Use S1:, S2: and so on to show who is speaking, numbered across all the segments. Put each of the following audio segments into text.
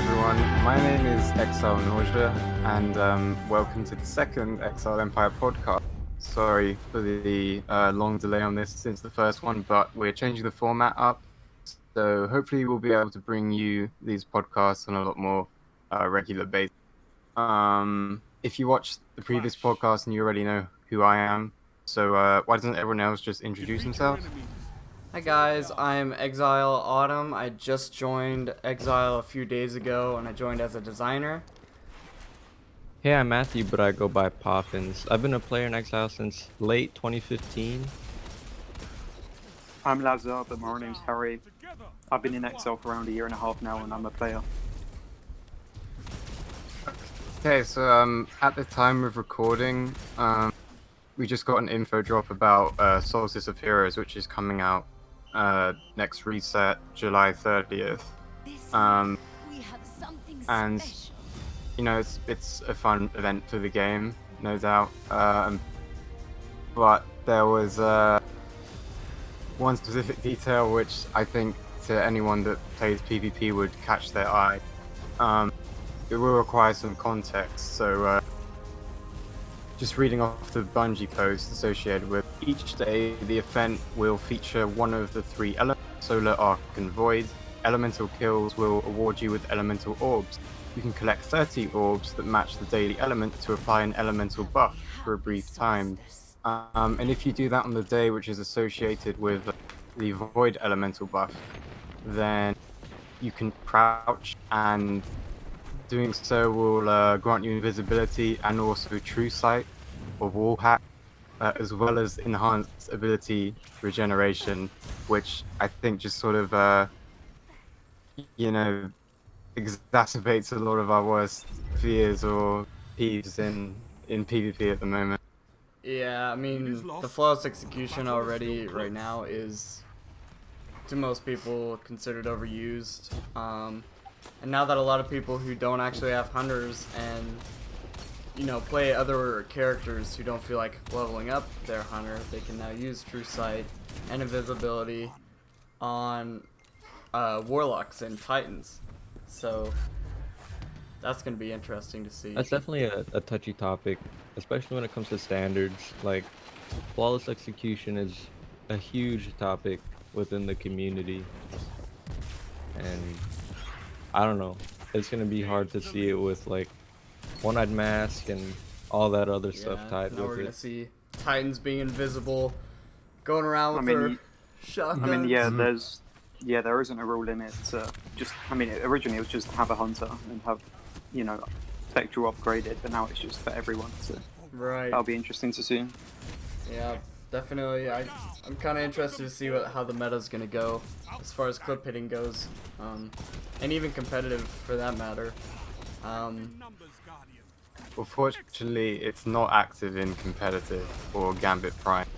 S1: everyone. My name is Exile and welcome to the second Exile Empire podcast. Sorry for the long delay on this since the first one, but we're changing the format up, so hopefully we'll be able to bring you these podcasts on a lot more regular basis. If you watched the previous podcast and you already know who I am, so why doesn't everyone else just introduce themselves?
S2: Hi guys, I'm Exile Autumn. I just joined Exile a few days ago and I joined as a designer.
S3: Hey, I'm Matthew, but I go by Poffins. I've been a player in Exile since late 2015.
S4: I'm Lazar, but my name's Harry. I've been in Exile for around a year and a half now, and I'm a player.
S1: Okay, so at the time of recording, we just got an info drop about Solstice of Heroes, which is coming out next reset, July 30th. And you know, it's a fun event for the game, no doubt. But there was one specific detail which I think to anyone that plays PvP would catch their eye. It will require some context, so just reading off the Bungie post associated with each day, the event will feature one of the three elements, Solar, Arc, and Void. Elemental kills will award you with elemental orbs. You can collect 30 orbs that match the daily element to apply an elemental buff for a brief time. And if you do that on the day which is associated with the Void elemental buff, then you can crouch, and doing so will grant you invisibility and also true sight or wall hack, as well as enhanced ability regeneration, which I think just sort of, exacerbates a lot of our worst fears or peeves in PvP at the moment.
S2: Yeah, I mean, the flawless execution already right now is, to most people, considered overused. And now that a lot of people who don't actually have hunters and, you know, play other characters who don't feel like leveling up their hunter, they can now use true sight and invisibility on warlocks and titans. So that's going to be interesting to see.
S3: That's definitely a touchy topic, especially when it comes to standards. Like, flawless execution is a huge topic within the community. And I don't know, it's going to be hard to see it with, like, One-Eyed Mask and all that other stuff tied
S2: now
S3: with
S2: we're going
S3: it.
S2: to see titans being invisible, going around with their shotguns.
S4: there isn't a rule in it. Originally it was just to have a hunter and have, spectral upgraded, but now it's just for everyone. So
S2: right.
S4: That'll be interesting to see.
S2: Yeah, definitely. I'm kind of interested to see how the meta's gonna go as far as clip hitting goes, and even competitive for that matter.
S1: Well, fortunately, it's not active in competitive or Gambit Prime.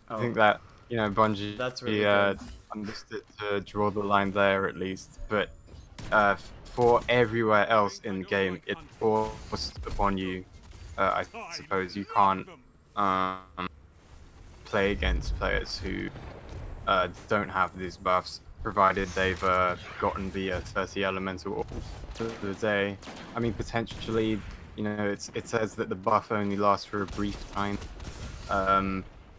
S1: I think that, Bungie
S2: That's really good.
S1: understood to draw the line there at least, but for everywhere else in the game, it's forced upon you. I suppose you can't play against players who don't have these buffs, provided they've gotten the 30 elemental to the day. I mean, potentially, it says that the buff only lasts for a brief time.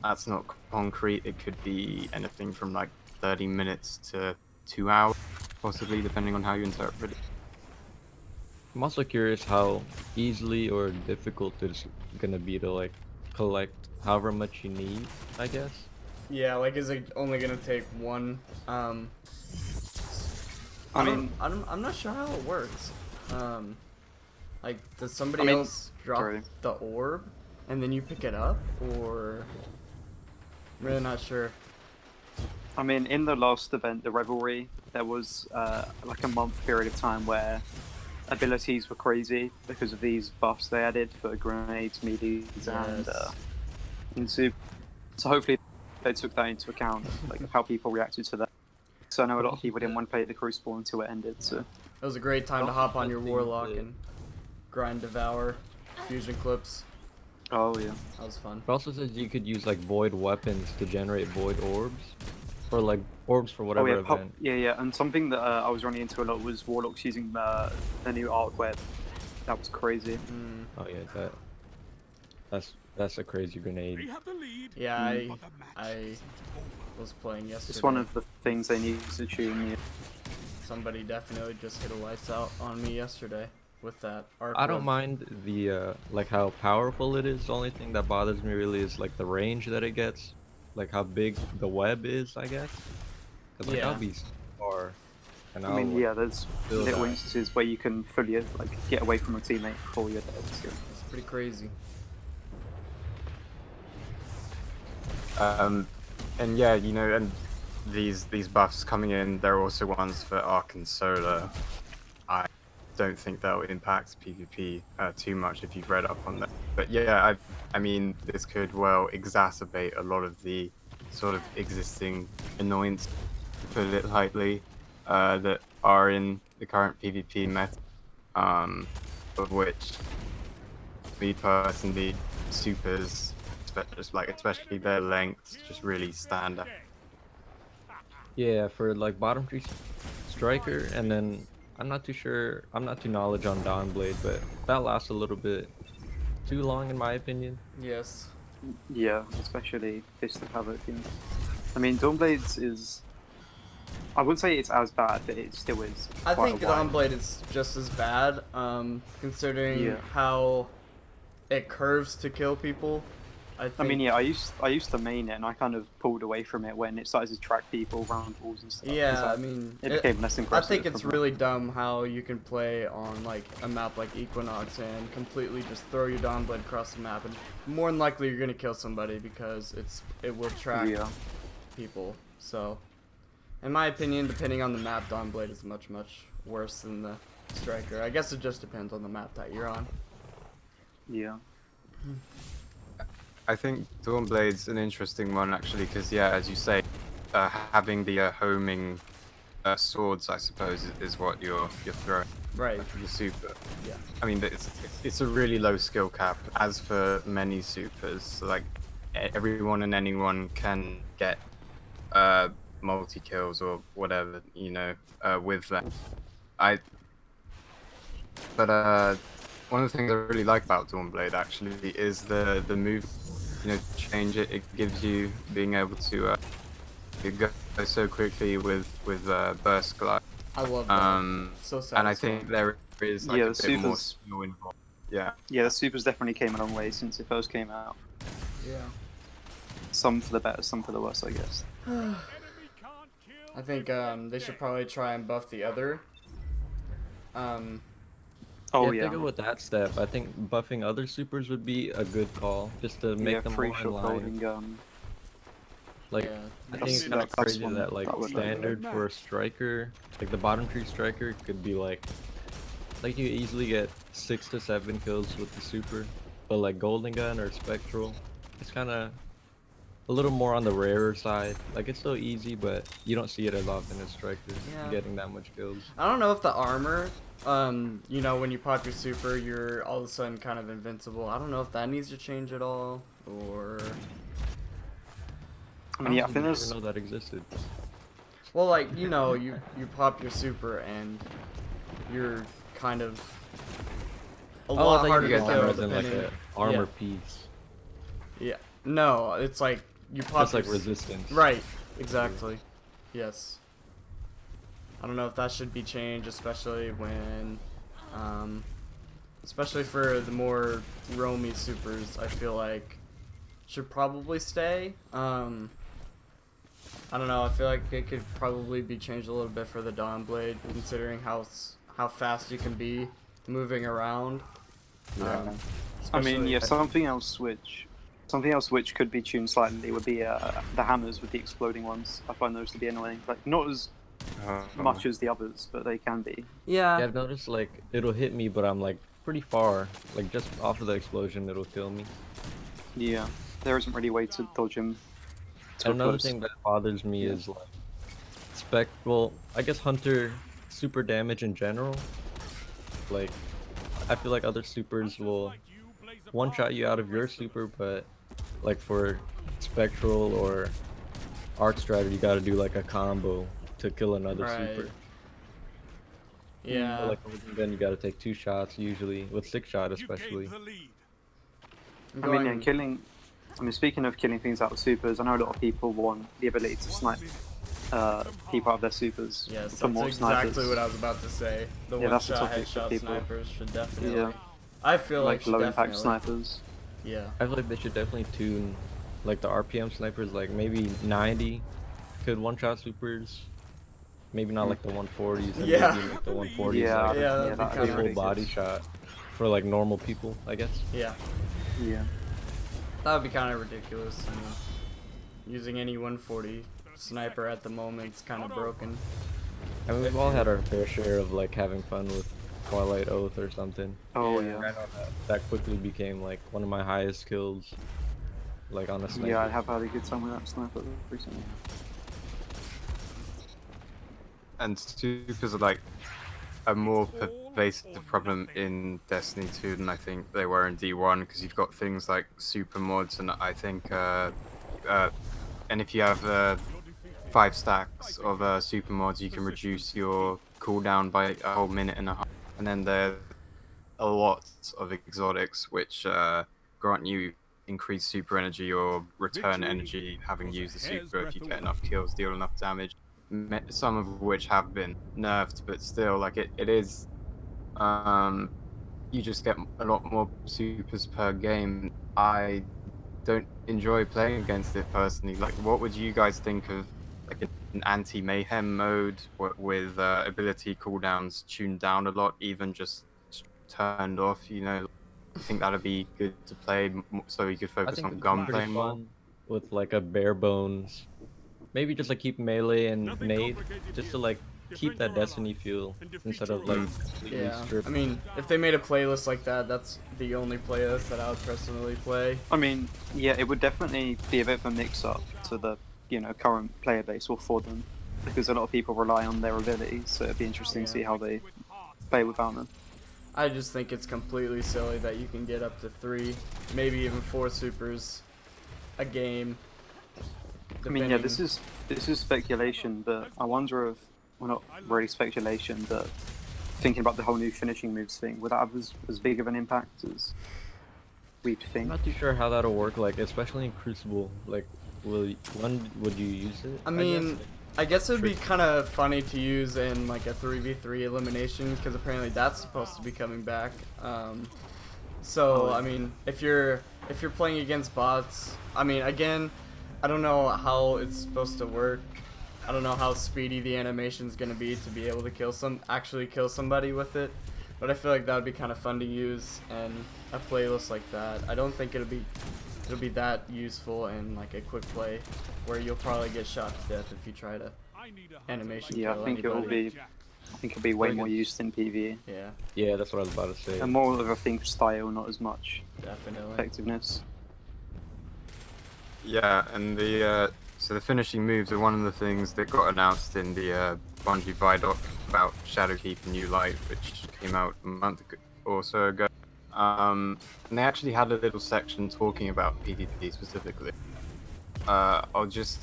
S1: That's not concrete. It could be anything from like 30 minutes to 2 hours, possibly, depending on how you interpret it.
S3: I'm also curious how easily or difficult it's going to be to, like, collect however much you need, I guess.
S2: Yeah, like, is it only gonna take one? I'm not sure how it works. Like, does somebody else drop the orb and then you pick it up, or? I'm really not sure.
S4: I mean, in the last event, the Revelry, there was like a month period of time where abilities were crazy because of these buffs they added for grenades, melees, and soup. So hopefully they took that into account, like how people reacted to that. So I know a lot of people didn't want to play the Crucible until it ended. So
S2: it was a great time to hop on your Warlock and grind Devour, fusion clips.
S4: Oh yeah,
S2: that was fun.
S3: It also says you could use, like, void weapons to generate void orbs. for like orbs for whatever
S4: yeah,
S3: event.
S4: yeah. And something that I was running into a lot was Warlocks using the new arc web. That was crazy.
S3: Oh yeah, that's a crazy grenade.
S2: Yeah, I was playing yesterday.
S4: It's one of the things they need to tune. Yeah.
S2: Somebody definitely just hit a lights out on me yesterday with that arc
S3: I don't
S2: web.
S3: mind the like how powerful it is. The only thing that bothers me really is like the range that it gets, like how big the web is, I guess. Cause like
S2: Yeah.
S3: I'll be so far, and
S4: I mean, yeah, there's
S3: feel
S4: little
S3: that.
S4: instances where you can fully like get away from a teammate before you're dead. So.
S2: It's pretty crazy.
S1: And yeah, you know, and these buffs coming in, they're also ones for Arc and Solar. I don't think that will impact PvP too much if you've read up on that. But yeah, I mean, this could well exacerbate a lot of the sort of existing annoyance, to put it lightly, that are in the current PvP meta, of which me personally, supers, especially their lengths, just really stand out.
S3: Yeah, for like bottom tree striker, and then I'm not too sure. I'm not too knowledgeable on Dawnblade, but that lasts a little bit too long in my opinion.
S2: Yes.
S4: Yeah, especially Fist of Havoc. Yeah. I mean, Dawnblades is. I wouldn't say it's as bad, but it still is.
S2: I
S4: quite
S2: think
S4: a while.
S2: Dawnblade is just as bad, considering
S4: Yeah.
S2: how it curves to kill people.
S4: I mean, yeah, I used to main it, and I kind of pulled away from it when it started to track people around walls and stuff.
S2: Yeah,
S4: 'cause
S2: I mean,
S4: it became less
S2: I
S4: impressive.
S2: think it's
S4: from
S2: really dumb how you can play on like a map like Equinox and completely just throw your Dawnblade across the map, and more than likely you're gonna kill somebody because it will track
S4: Yeah.
S2: people. So, in my opinion, depending on the map, Dawnblade is much worse than the Striker. I guess it just depends on the map that you're on.
S4: Yeah.
S1: I think Dawnblade's an interesting one actually, because yeah, as you say, having the homing swords, I suppose, is what you're throwing.
S2: Right.
S1: The super.
S2: Yeah.
S1: I mean, it's a really low skill cap, as for many supers. So, like, everyone and anyone can get multi kills or whatever, you know, with that. But one of the things I really like about Dawnblade actually is the move, you know, change it gives you, being able to go so quickly with burst glide.
S2: I love that. So satisfying.
S1: And I think there is like
S4: Yeah,
S1: a
S4: the
S1: bit more
S4: supers-
S1: skill involved. Yeah.
S4: Yeah, the supers definitely came a long way since it first came out.
S2: Yeah.
S4: Some for the better, some for the worse, I guess.
S2: I think they should probably try and buff the other.
S4: Oh
S3: yeah,
S4: yeah.
S3: if they go with that step, I think buffing other supers would be a good call, just to make
S4: Yeah,
S3: them
S4: free
S3: more in
S4: shot
S3: line.
S4: golden gun.
S3: Like,
S2: Yeah,
S3: I think
S4: that's-
S3: it's kind of
S4: that's
S3: crazy
S4: one
S3: that like
S4: that would-
S3: standard for a striker, like the bottom tree striker, could be like you easily get 6 to 7 kills with the super, but like golden gun or spectral, it's kind of a little more on the rarer side. Like it's still easy, but you don't see it as often as strikers
S2: Yeah.
S3: getting that much kills.
S2: I don't know if the armor, you know, when you pop your super, you're all of a sudden kind of invincible. I don't know if that needs to change at all, or...
S4: I mean, yeah, I
S3: don't
S4: think
S3: even
S4: there's.
S3: know that existed.
S2: Well, like, you know, you pop your super and you're kind of a
S3: Oh,
S2: lot
S3: I thought
S2: harder
S3: you
S2: to
S3: were
S2: kill,
S3: as in like
S2: depending...
S3: an armor
S2: yeah.
S3: piece.
S2: Yeah. No, it's like, you pop
S3: That's like
S2: your
S3: resistance.
S2: Right, exactly. Yes. I don't know if that should be changed, especially when, especially for the more roamy supers, I feel like should probably stay. I don't know, I feel like it could probably be changed a little bit for the Dawnblade, considering how fast you can be moving around.
S1: Yeah.
S4: I mean,
S2: especially-
S4: yeah, something else which could be tuned slightly would be the hammers with the exploding ones. I find those to be annoying. Like not as much as the others, but they can be.
S3: Yeah, I've noticed like it'll hit me, but I'm like pretty far. Like just off of the explosion, it'll kill me.
S4: Yeah, there isn't really a way to dodge them.
S3: And another thing that bothers me is like well, I guess hunter super damage in general. Like I feel like other supers will one shot you out of your super, but like for spectral or arc strategy, you gotta do like a combo to kill another
S2: Right.
S3: super.
S2: Yeah.
S3: Or, like then you gotta take 2 shots usually, with 6-shot especially.
S2: I'm
S4: I mean, yeah,
S2: going-
S4: speaking of killing things out of supers, I know a lot of people want the ability to snipe people out of their supers.
S2: Yes,
S4: for
S2: that's
S4: more
S2: exactly
S4: snipers.
S2: what I was about to say. The
S4: Yeah, that's the
S2: one-shot
S4: topic for
S2: headshot
S4: people.
S2: snipers should definitely.
S4: Yeah,
S2: I feel like
S4: like
S2: should
S4: low impact
S2: definitely.
S4: snipers.
S2: Yeah.
S3: I feel like they should definitely tune like the RPM snipers, like maybe 90 could one-shot supers. Maybe not like the 140s, and
S2: Yeah.
S3: maybe make the 140s
S4: Yeah,
S3: like
S2: Yeah,
S4: yeah,
S2: that'd be
S4: that'd
S3: a
S4: be
S2: kinda-
S3: full body
S4: ridiculous.
S3: shot for like normal people, I guess.
S2: Yeah.
S4: Yeah.
S2: That would be kind of ridiculous. I mean, using any 140 sniper at the moment is kind of broken.
S3: I mean, we've all had our fair share of like having fun with Twilight Oath or something.
S4: Oh
S2: Yeah.
S4: yeah.
S3: That quickly became like one of my highest kills, like on a sniper.
S4: Yeah, I have had a good time with that sniper recently.
S1: And supers are like a more pervasive problem in Destiny 2 than I think they were in D1, because you've got things like super mods, and I think and if you have 5 stacks of super mods, you can reduce your cooldown by a whole minute and a half. And then there's a lot of exotics which grant you increased super energy or return energy having used the super if you get enough kills, deal enough damage. Some of which have been nerfed, but still, like it is. You just get a lot more supers per game. I don't enjoy playing against it personally. Like, what would you guys think of like an anti-mayhem mode with ability cooldowns tuned down a lot, even just turned off? You know, I think that'd be good to play so you could
S3: I
S1: focus
S3: think
S1: on
S3: it'd be
S1: gunplay
S3: pretty
S1: more.
S3: fun with like a bare bones. Maybe just like keep melee and nade, just to like keep that Destiny feel instead of like completely
S2: Yeah.
S3: strip.
S2: I mean, if they made a playlist like that, that's the only playlist that I would personally play.
S4: I mean, yeah, it would definitely be a bit of a mix-up to the current player base, or for them, because a lot of people rely on their abilities. So it'd be interesting to see how they play without them.
S2: I just think it's completely silly that you can get up to 3, maybe even 4 supers a game.
S4: I mean, yeah,
S2: depending-
S4: this is speculation, but I wonder if, well, not really speculation, but thinking about the whole new finishing moves thing, would that have as big of an impact as we'd
S3: I'm
S4: think?
S3: not too sure how that'll work, like especially in Crucible. Like, when would you use it?
S2: I mean, I guess it'd be kind of funny to use in like a 3v3 elimination, because apparently that's supposed to be coming back. So I mean, if you're playing against bots, I mean, again, I don't know how it's supposed to work. I don't know how speedy the animation's gonna be to be able to actually kill somebody with it. But I feel like that would be kind of fun to use in a playlist like that. I don't think it'll be that useful in like a quick play, where you'll probably get shot to death if you try to animation
S4: Yeah,
S2: kill
S4: I think
S2: anybody.
S4: I think it'll be way more used in PvE,
S2: Yeah,
S3: Yeah, that's what I was about to say.
S4: and more of a thing for style, not as much
S2: definitely.
S4: effectiveness.
S1: Yeah, and so the finishing moves are one of the things that got announced in the Bungie Vidoc about Shadowkeep New Light, which came out a month or so ago. And they actually had a little section talking about PvP specifically. I'll just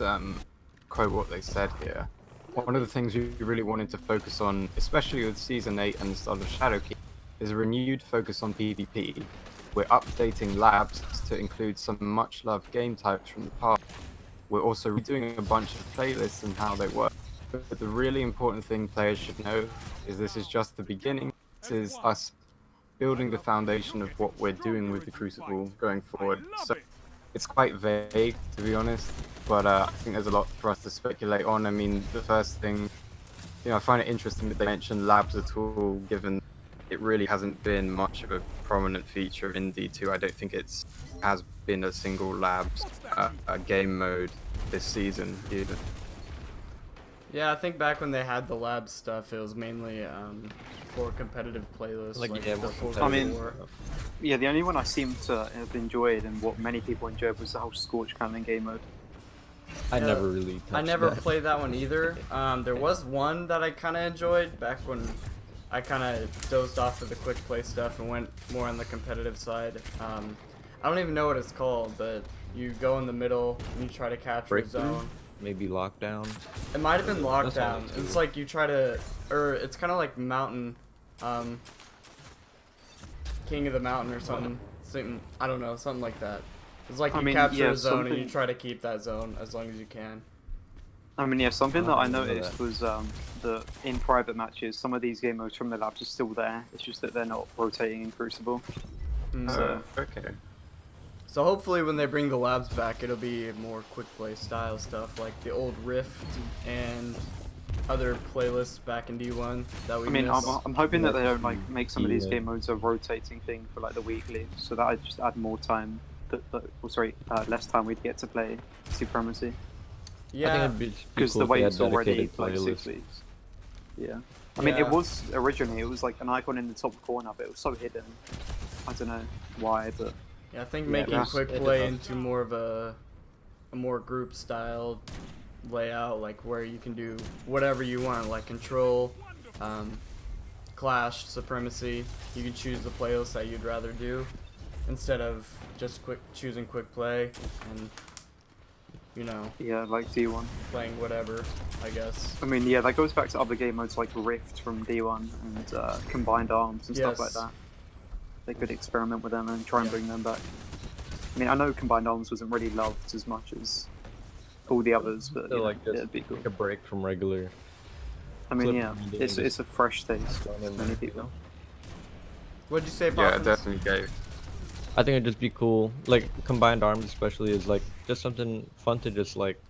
S1: quote what they said here. One of the things we really wanted to focus on, especially with Season 8 and the start of Shadowkeep, is a renewed focus on PvP. We're updating labs to include some much-loved game types from the past. We're also redoing a bunch of playlists and how they work. But the really important thing players should know is this is just the beginning. This is us building the foundation of what we're doing with the Crucible going forward. So it's quite vague, to be honest, but I think there's a lot for us to speculate on. I mean, the first thing, I find it interesting that they mentioned labs at all, given it really hasn't been much of a prominent feature in D2. I don't think has been a single labs game mode this season either.
S2: Yeah, I think back when they had the lab stuff, it was mainly for competitive playlists.
S3: Like,
S2: Like,
S3: yeah,
S2: the
S3: more
S2: 4v4.
S4: I mean, Yeah, the only one I seem to have enjoyed, and what many people enjoyed, was the whole Scorch Cannon game mode.
S3: I
S2: Yeah,
S3: never really touched
S2: I never
S3: that.
S2: played that one either. There was one that I kind of enjoyed back when I kind of dozed off of the quick play stuff and went more on the competitive side. I don't even know what it's called, but you go in the middle and you try to capture a
S3: Breakthrough?
S2: zone.
S3: maybe lockdown.
S2: It might have been
S3: That's all
S2: lockdown.
S3: it's
S2: It's
S3: to.
S2: like you try to, or it's kind of like mountain, King of the Mountain or something. I don't know, something like that. It's like
S4: I
S2: you
S4: mean,
S2: capture
S4: yeah,
S2: a zone and you
S4: something-
S2: try to keep that zone as long as you can.
S4: I mean, yeah, something
S3: I
S4: that I
S3: didn't know
S4: noticed
S3: that.
S4: was that in private matches, some of these game modes from the labs are still there. It's just that they're not rotating in Crucible.
S2: Mm.
S4: So,
S1: Okay.
S2: So hopefully when they bring the labs back, it'll be more quick play style stuff like the old Rift and other playlists back in D1 that we
S4: I mean,
S2: missed.
S4: I'm hoping that they don't like
S3: Mm,
S4: make some of these
S3: yeah.
S4: game modes a rotating thing for like the weekly, so that I just add more time. Less time we'd get to play Supremacy
S3: I
S2: Yeah,
S3: think it'd be
S4: because
S3: cool
S4: the
S3: if they had
S4: wait's already
S3: dedicated
S4: like 6
S3: playlists.
S4: weeks. Yeah. I mean,
S2: Yeah.
S4: it was originally it was like an icon in the top corner, but it was so hidden. I don't know why, but
S2: yeah, I think
S4: Yeah,
S2: making
S1: that's-
S2: quick
S3: it
S2: play
S3: does.
S2: into more of a more group style layout, like where you can do whatever you want, like control, clash, supremacy. You can choose the playlist that you'd rather do instead of just choosing quick play and
S4: yeah, like D1.
S2: playing whatever, I guess.
S4: I mean, yeah, that goes back to other game modes like Rift from D1 and Combined Arms and stuff like
S2: Yes.
S4: that. They could experiment with them and try and
S2: Yeah.
S4: bring them back. I mean, I know Combined Arms wasn't really loved as much as all the others, but
S3: Still,
S4: you know,
S3: like, just
S4: it'd be cool.
S3: take a break from regular.
S4: I mean,
S3: clip
S4: yeah,
S3: grinding
S4: it's
S3: and
S4: a fresh taste
S3: throw
S4: for
S3: in
S4: many
S3: there,
S4: people.
S2: What'd you say,
S1: Yeah,
S2: Poppins?
S1: definitely gave.
S3: I think it'd just be cool. Like combined arms, especially, is like just something fun to just like,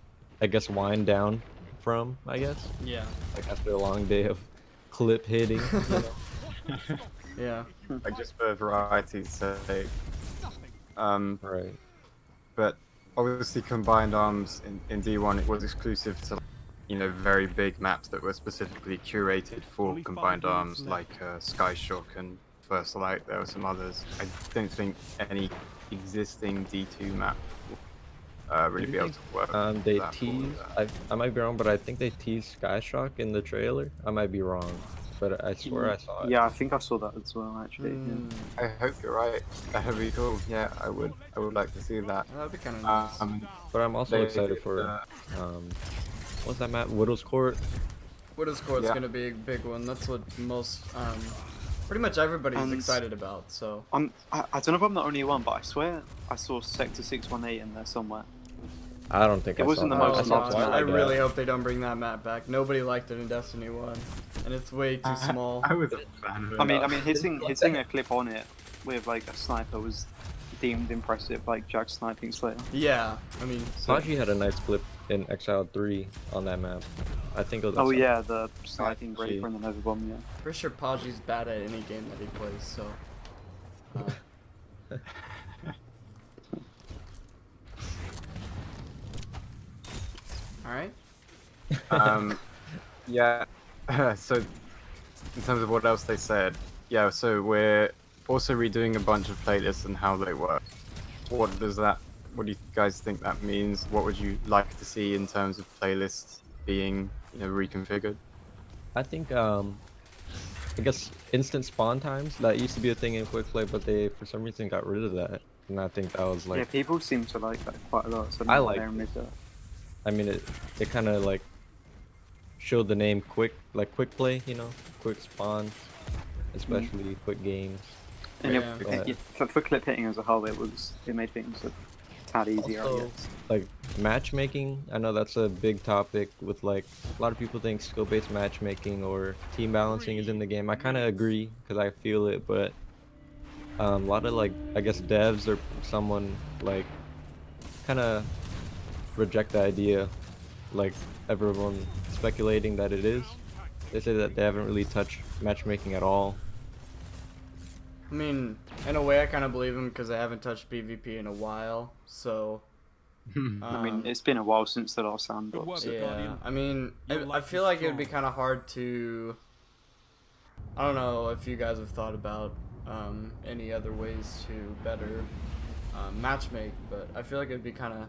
S3: I guess, wind down from. I guess
S2: Yeah.
S3: like after a long day of clip hitting. You know?
S2: Yeah.
S1: Like just for variety's sake.
S3: Right.
S1: But obviously combined arms in D1 it was exclusive to very big maps that were specifically curated for
S5: Only
S1: combined
S5: 5
S1: arms
S5: minutes
S1: like Skyshock and First Light. There were some others. I don't think any existing D2 map will really
S3: Do
S1: be
S3: you
S1: able to work.
S3: They
S1: that
S3: teased.
S1: forward.
S3: I might be wrong, but I think they teased Skyshock in the trailer. I might be wrong, but I swear I saw it.
S4: Yeah, I think I saw that as well, actually.
S2: Mm,
S1: I hope you're right. That'd be cool. Yeah, I would like to see that.
S2: that'd be kind of nice.
S3: But I'm also
S1: They-
S3: excited for what's that map? Widow's Court.
S2: Widow's Court's
S1: Yeah.
S2: gonna be a big one. That's what most, pretty much everybody's
S4: And-
S2: excited about. So
S4: I don't know if I'm the only one, but I swear I saw Sector 618 in there somewhere.
S3: I don't think
S4: It
S3: I
S4: wasn't
S3: saw
S4: the
S3: that.
S4: most
S3: I saw
S4: loved
S2: gosh,
S4: map.
S2: I
S3: Twilight
S2: really
S3: Gap.
S2: hope they don't bring that map back. Nobody liked it in Destiny 1, and it's way too small.
S1: I was a fan of it.
S4: I mean, hitting a clip on it with like a sniper was deemed impressive, like Jack sniping Slayer.
S2: Yeah, I mean,
S3: Saji had a nice clip in Exile 3 on that map. I think it was.
S4: Oh yeah, the sniping
S3: Actually-
S4: Reaper and the Nova Bomb. Yeah.
S2: pretty sure Paji's bad at any game that he plays. So. All right.
S1: Yeah. So, in terms of what else they said, yeah. So we're also redoing a bunch of playlists and how they work. What does that? What do you guys think that means? What would you like to see in terms of playlists being, reconfigured?
S3: I think I guess instant spawn times, that used to be a thing in quick play, but they for some reason got rid of that, and I think that was
S4: Yeah,
S3: like,
S4: people seem to like that quite a lot. So
S3: I
S4: now
S3: like
S4: they
S3: it.
S4: removed that.
S3: I mean, it kind of like showed the name quick play, quick spawns, especially quick games.
S4: And
S2: Yeah.
S4: for clip hitting as a whole, it made things a tad easier. I
S3: Also,
S4: guess.
S3: like matchmaking, I know that's a big topic with like a lot of people think skill-based matchmaking or team balancing is in the game. I kind of agree because I feel it, but a lot of like, I guess, devs or someone like kind of reject the idea, like everyone speculating that it is. They say that they haven't really touched matchmaking at all.
S2: I mean, in a way, I kind of believe him because I haven't touched PvP in a while. So.
S4: I mean, it's been a while since the last sandbox.
S5: work.
S2: Yeah,
S5: Guardian.
S2: I mean,
S5: Your
S2: I
S5: life
S2: feel
S5: is
S2: like it would be
S5: strong.
S2: kind of hard to. I don't know if you guys have thought about any other ways to better matchmake, but I feel like it'd be kind of,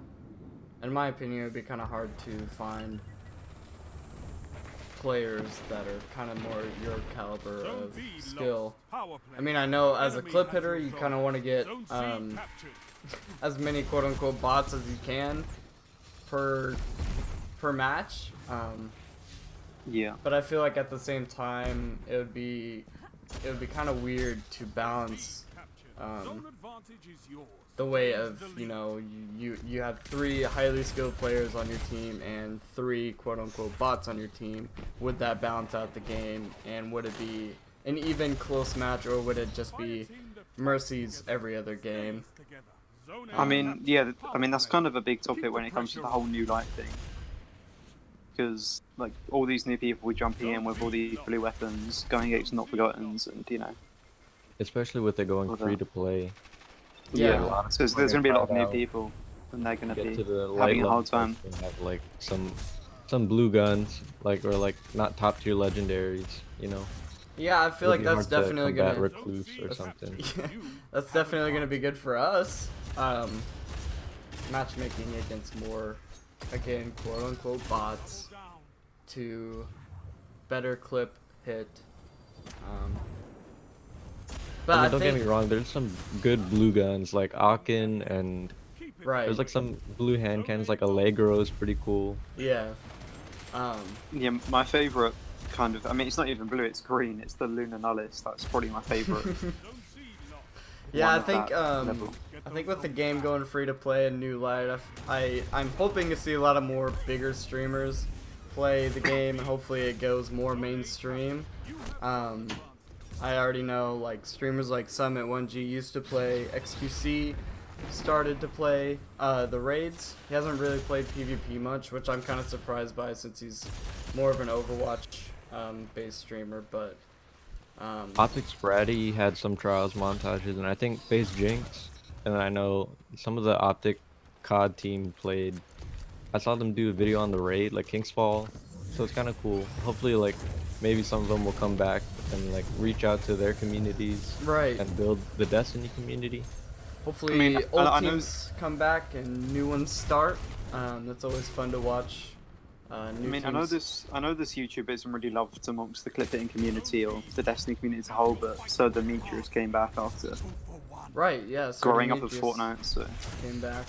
S2: in my opinion, it'd be kind of hard to find players that are kind of more your caliber
S5: Zone
S2: of
S5: B
S2: skill.
S5: lost. Power play.
S2: I mean, I know as a
S5: Enemy
S2: clip
S5: has
S2: hitter, you
S5: control.
S2: kind of want to get
S5: Zone C captured.
S2: as many quote-unquote bots as you can per per match.
S4: Yeah.
S2: But I feel like at the same time it would be kind of weird to balance the way of, you know, you have 3 highly skilled players on your team and 3 quote unquote bots on your team. Would that balance out the game, and would it be an even close match, or would it just be mercies every other game?
S4: I mean, yeah, I mean that's kind of a big topic when it comes to the whole new light thing. Because like all these new people jumping in with all these blue weapons, going against Not Forgottens, and you know.
S3: Especially with it going
S4: Well,
S3: free to play.
S2: Yeah.
S4: So there's gonna be a lot of new people, and they're gonna
S3: Get
S4: be
S3: to the light
S4: having a
S3: level
S4: hard time.
S3: and have like some blue guns, like, or like not top tier legendaries, you know.
S2: Yeah, I feel like
S3: It'd be
S2: that's
S3: hard to
S2: definitely
S3: combat
S2: gonna
S3: recluse or something.
S2: Yeah, that's definitely gonna be good for us. Matchmaking against more, again, quote unquote bots to better clip hit. But
S3: I mean,
S2: I
S3: don't
S2: think,
S3: get me wrong, there's some good blue guns like Aachen, and
S2: right?
S3: there's like some blue hand cannons like Allegro is pretty cool.
S2: Yeah.
S4: Yeah, my favorite kind of. I mean, it's not even blue; it's green. It's the Lunar Nullis. That's probably my favorite.
S2: Yeah,
S4: one of that level.
S2: I think with the game going free to play and new light, I'm hoping to see a lot of more bigger streamers play the game, and hopefully it goes more mainstream. I already know like streamers like Summit 1G used to play XQC, started to play the raids. He hasn't really played PvP much, which I'm kind of surprised by since he's more of an Overwatch based streamer, but
S3: Optic Spratty had some trials montages, and I think FaZe Jinx, and I know some of the Optic COD team played. I saw them do a video on the raid, like King's Fall, so it's kind of cool. Hopefully, like, maybe some of them will come back and, like, reach out to their communities
S2: right.
S3: and build the Destiny community.
S2: Hopefully,
S4: I mean,
S2: old
S4: I know-
S2: teams come back and new ones start. That's always fun to watch.
S4: I
S2: New
S4: mean,
S2: teams.
S4: I know this YouTuber isn't really loved amongst the clip hitting community or the Destiny community as a whole, but so Demetrius came back after
S2: Right, yeah. So
S4: growing up with
S2: Demetrius
S4: Fortnite. So
S2: came back.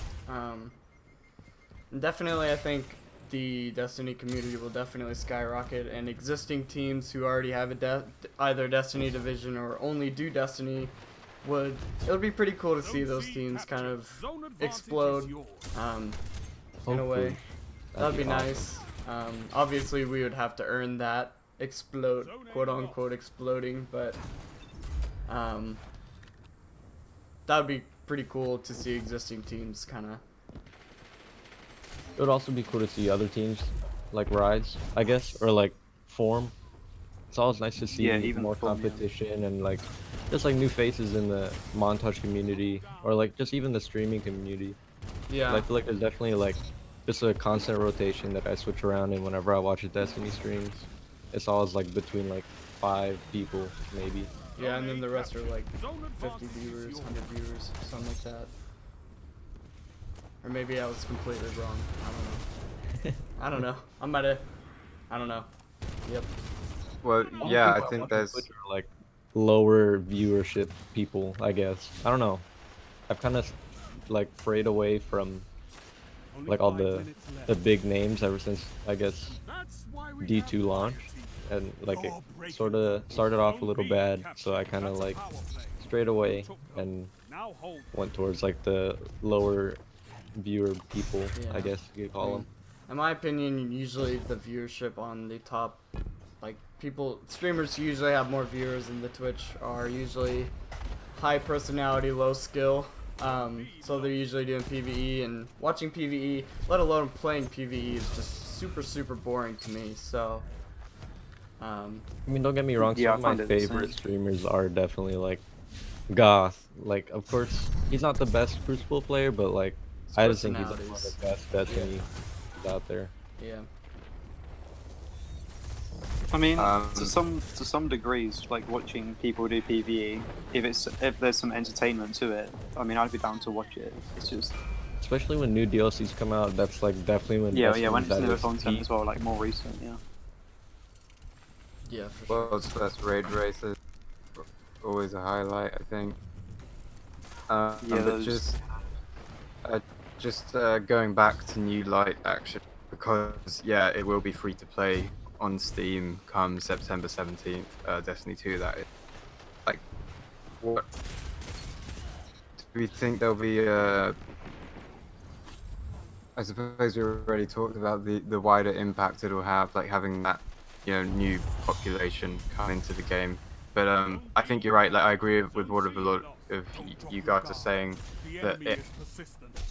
S2: Definitely, I think the Destiny community will definitely skyrocket, and existing teams who already have a either Destiny division or only do Destiny it would be pretty cool to see those teams kind of explode in a way.
S3: Hopefully.
S2: That'd be
S3: awesome.
S2: nice. Obviously, we would have to earn that explode, quote unquote exploding, but that'd be pretty cool to see existing teams kind of.
S3: It would also be cool to see other teams, like Rise, I guess, or like form. It's always nice to see
S4: Yeah, even
S3: more
S4: form, yeah.
S3: competition and like just like new faces in the montage community, or like just even the streaming community.
S2: Yeah.
S3: And I feel like there's definitely like just a constant rotation that I switch around in whenever I watch a Destiny streams. It's always like between like 5 people maybe.
S2: Yeah, and then the rest are like 50 viewers, 100 viewers, something like that. Or maybe I was completely wrong. I don't know. I don't know. I don't know. Yep.
S1: Well,
S3: All
S1: yeah,
S3: people
S1: I think
S3: watch on
S1: there's.
S3: Twitch are, like lower viewership people, I guess. I don't know. I've kind of like frayed away from like all the big names ever since I guess D2 launched, and like it sort of started off a little bad, so I kind of like strayed away and went towards like the lower viewer people,
S2: Yeah.
S3: I guess you could call them.
S2: In my opinion, usually the viewership on the top, like streamers who usually have more viewers than the Twitch are usually high personality, low skill. So they're usually doing PvE, and watching PvE, let alone playing PvE, is just super boring to me. So,
S3: I mean, don't get me wrong,
S4: Yeah, I
S3: some of my
S4: find it the
S3: favorite
S4: same.
S3: streamers are definitely like Goth. Like, of course, he's not the best Crucible player, but like, I just think he's like one of the best Destiny out there.
S2: yeah.
S4: I mean,
S1: Um,
S4: to some degrees, like watching people do PvE, if there's some entertainment to it, I mean, I'd be down to watch it. It's just
S3: Especially when new DLCs come out, that's like definitely when
S4: yeah,
S3: Destiny's
S4: when it's
S3: at
S4: newer
S3: its
S4: content
S3: peak.
S4: as well, like more recent, yeah.
S2: Yeah, for sure.
S1: World's first raid races, always a highlight, I think.
S4: Yeah,
S1: But
S4: those-
S1: just going back to new light action, because yeah, it will be free to play on Steam come September 17th. Destiny 2, that is. Like, what do we think there'll be? I suppose we already talked about the wider impact it'll have, like having that, you know, new population come into the game. But I think you're right. Like, I agree with what a lot of you guys are saying, that it,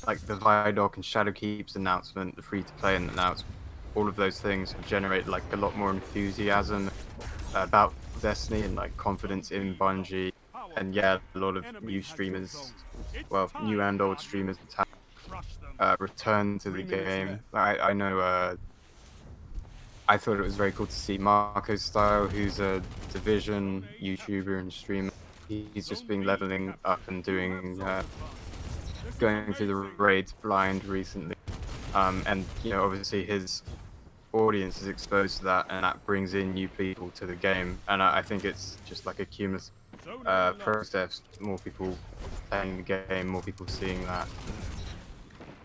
S1: like the Vidoc and Shadowkeep's announcement, the free-to-play announcement, all of those things have generated like a lot more enthusiasm about Destiny and like confidence in Bungie. And yeah, a lot of new streamers, well, new and old streamers, have returned to the game. I know. I thought it was very cool to see Marco Style, who's a Division YouTuber and streamer. He's just been leveling up and doing, going through the raids blind recently. And, you know, obviously his audience is exposed to that, and that brings in new people to the game. And I think it's just like a cumulative process. More people playing the game, more people seeing that.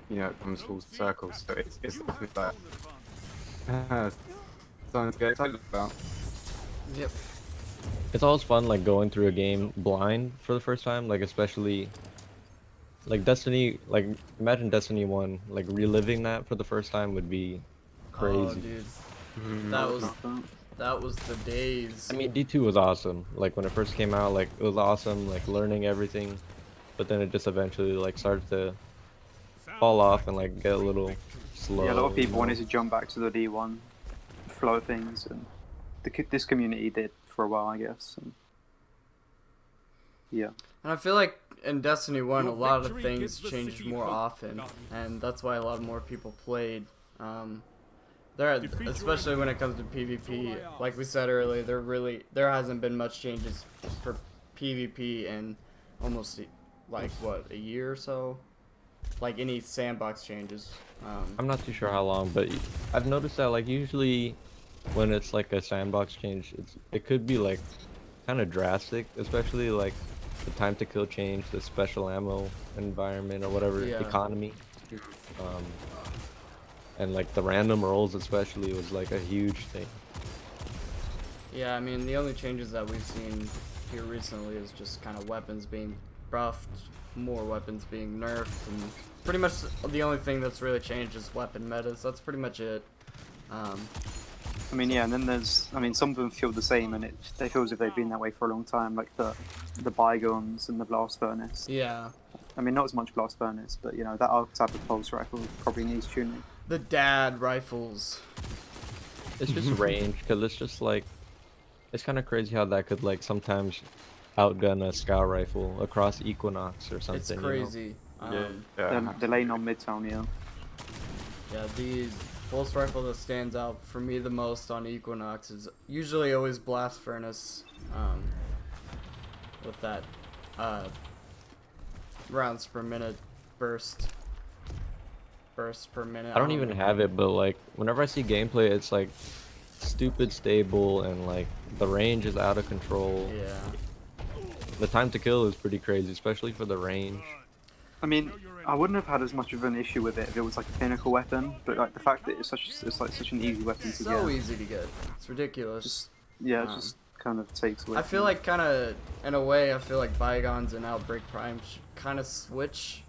S1: You know, it comes full circle. So it's definitely like something to get excited about.
S2: Yep.
S3: It's always fun like going through a game blind for the first time, like especially like Destiny, like imagine Destiny 1, like reliving that for the first time would be crazy.
S2: Oh, dude. That was the days.
S3: I mean, D2 was awesome. Like when it first came out, like it was awesome, like learning everything, but then it just eventually like started to fall off and like get a little slow.
S4: Yeah, a lot of people
S3: you know?
S4: wanted to jump back to the D1 flow of things, and this community did for a while, I guess. And yeah.
S2: And I feel like in Destiny 1, a lot of things changed more often, and that's why a lot more people played. Especially when it comes to PvP, like we said earlier, there hasn't been much changes for PvP in almost like what, a year or so, like any sandbox changes.
S3: I'm not too sure how long, but I've noticed that like usually when it's like a sandbox change, it could be like kind of drastic, especially like the time to kill change, the special ammo environment or whatever,
S2: Yeah.
S3: economy. And like the random rolls especially was like a huge thing.
S2: Yeah, I mean, the only changes that we've seen here recently is just kind of weapons being buffed, more weapons being nerfed, and pretty much the only thing that's really changed is weapon metas. That's pretty much it.
S4: I mean, yeah, and then there's, I mean, some of them feel the same, and they feel as if they've been that way for a long time, like the bygones and the blast furnace.
S2: Yeah.
S4: I mean, not as much blast furnace, but you know, that type of pulse rifle probably needs tuning.
S2: The dad rifles.
S3: It's just range, because it's just like, it's kind of crazy how that could like sometimes outgun a scout rifle across Equinox or something.
S2: It's crazy.
S4: The lane on Midtown, yeah.
S2: Yeah, the pulse rifle that stands out for me the most on Equinox is usually always blast furnace, with that rounds per minute burst per minute.
S3: I don't even have it, but like whenever I see gameplay, it's like stupid stable and like the range is out of control.
S2: Yeah.
S3: The time to kill is pretty crazy, especially for the range.
S4: I mean, I wouldn't have had as much of an issue with it if it was like a pinnacle weapon, but like the fact that it's like such an easy weapon to get.
S2: So easy to get. It's ridiculous.
S4: It just kind of takes away.
S2: I feel like kind of, in a way, I feel like Bygones and Outbreak Prime should kind of switch.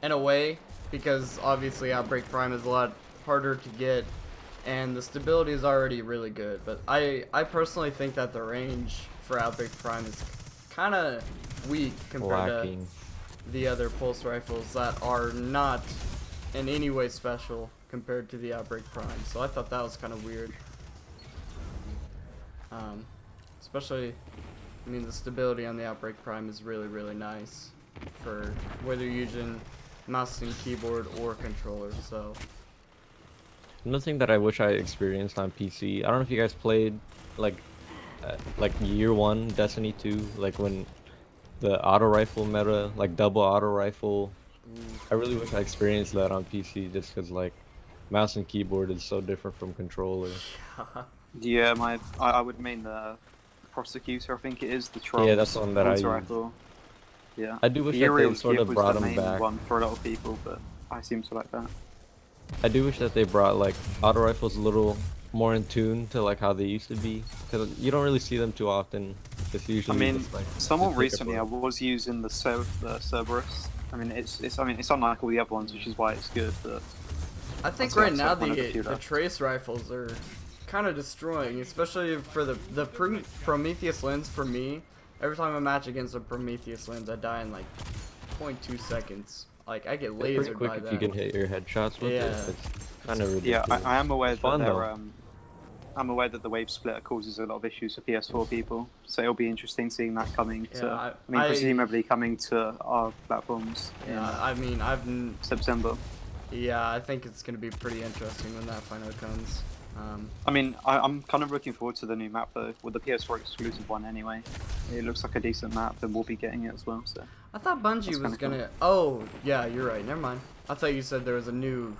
S2: In a way, because obviously Outbreak Prime is a lot harder to get, and the stability is already really good. But I personally think that the range for Outbreak Prime is kind of weak compared
S3: Lacking.
S2: to the other pulse rifles that are not in any way special compared to the Outbreak Prime. So I thought that was kind of weird. Especially, I mean, the stability on the Outbreak Prime is really, really nice for whether you're using mouse and keyboard or controller. So
S3: Another thing that I wish I experienced on PC, I don't know if you guys played like year 1 Destiny 2, like when the auto rifle meta, like double auto rifle. I really wish I experienced that on PC, just because like mouse and keyboard is so different from controller.
S4: Yeah, I would main the prosecutor. I think it is the troll.
S3: Yeah, that's the one that I use.
S4: Rifle. Yeah.
S3: I do wish
S4: the
S3: that they
S4: Aerial
S3: sort of
S4: Skip was
S3: brought
S4: the
S3: them
S4: main
S3: back.
S4: one for a lot of people, but I seem to like that.
S3: I do wish that they brought like auto rifles a little more in tune to like how they used to be, because you don't really see them too often. It's
S4: I
S3: usually
S4: mean,
S3: just, like,
S4: somewhat
S3: just pick up
S4: recently I was using the Cerberus. I mean, it's unlike all the other ones, which is why it's good. But
S2: I think
S4: I'd say
S2: right
S4: I'd
S2: now
S4: say one of the few
S2: the
S4: left.
S2: trace rifles are kind of destroying, especially for the Prometheus lens. For me, every time I match against a Prometheus lens, I die in like 0.2 seconds. Like I get
S3: it's pretty
S2: lasered
S3: quick
S2: by
S3: if
S2: that.
S3: you can hit your headshots with
S2: Yeah.
S3: it. It's kind of
S4: Yeah,
S3: ridiculous.
S4: I am aware
S3: It's
S4: that
S3: fun
S4: they're
S3: though.
S4: I'm aware that the wave splitter causes a lot of issues for PS4 people, so it'll be interesting seeing that coming to.
S2: Yeah,
S4: I mean, presumably coming to our platforms in
S2: Yeah, I mean,
S4: September.
S2: yeah, I think it's gonna be pretty interesting when that finally comes.
S4: I mean, I'm kind of looking forward to the new map though, with the PS4 exclusive one anyway. It looks like a decent map, and we'll be getting it as well. So
S2: I thought Bungie
S4: That's
S2: was
S4: kinda
S2: gonna. Oh, yeah, you're right. Never mind. I thought you said there was a new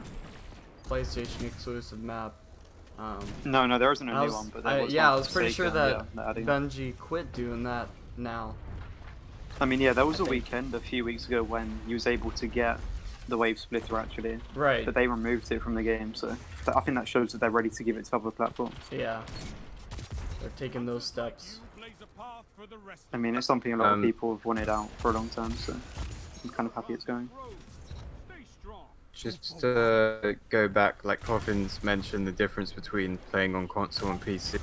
S2: PlayStation exclusive map.
S4: no, there isn't a
S2: I
S4: new
S2: was,
S4: one, but there
S2: I,
S4: was
S2: yeah, I
S4: one
S2: was
S4: for
S2: pretty
S4: Sega,
S2: sure that
S4: yeah, they're adding it.
S2: Bungie quit doing that now.
S4: I mean, yeah, there was
S2: I
S4: a
S2: think.
S4: weekend a few weeks ago when you was able to get the wave splitter actually,
S2: Right.
S4: but they removed it from the game. So I think that shows that they're ready to give it to other platforms.
S2: Yeah. They're taking those steps.
S4: I mean, it's something a lot of people have wanted out for a long time, so I'm kind of happy it's going.
S1: Just to go back, like Coffin's mentioned the difference between playing on console and PC.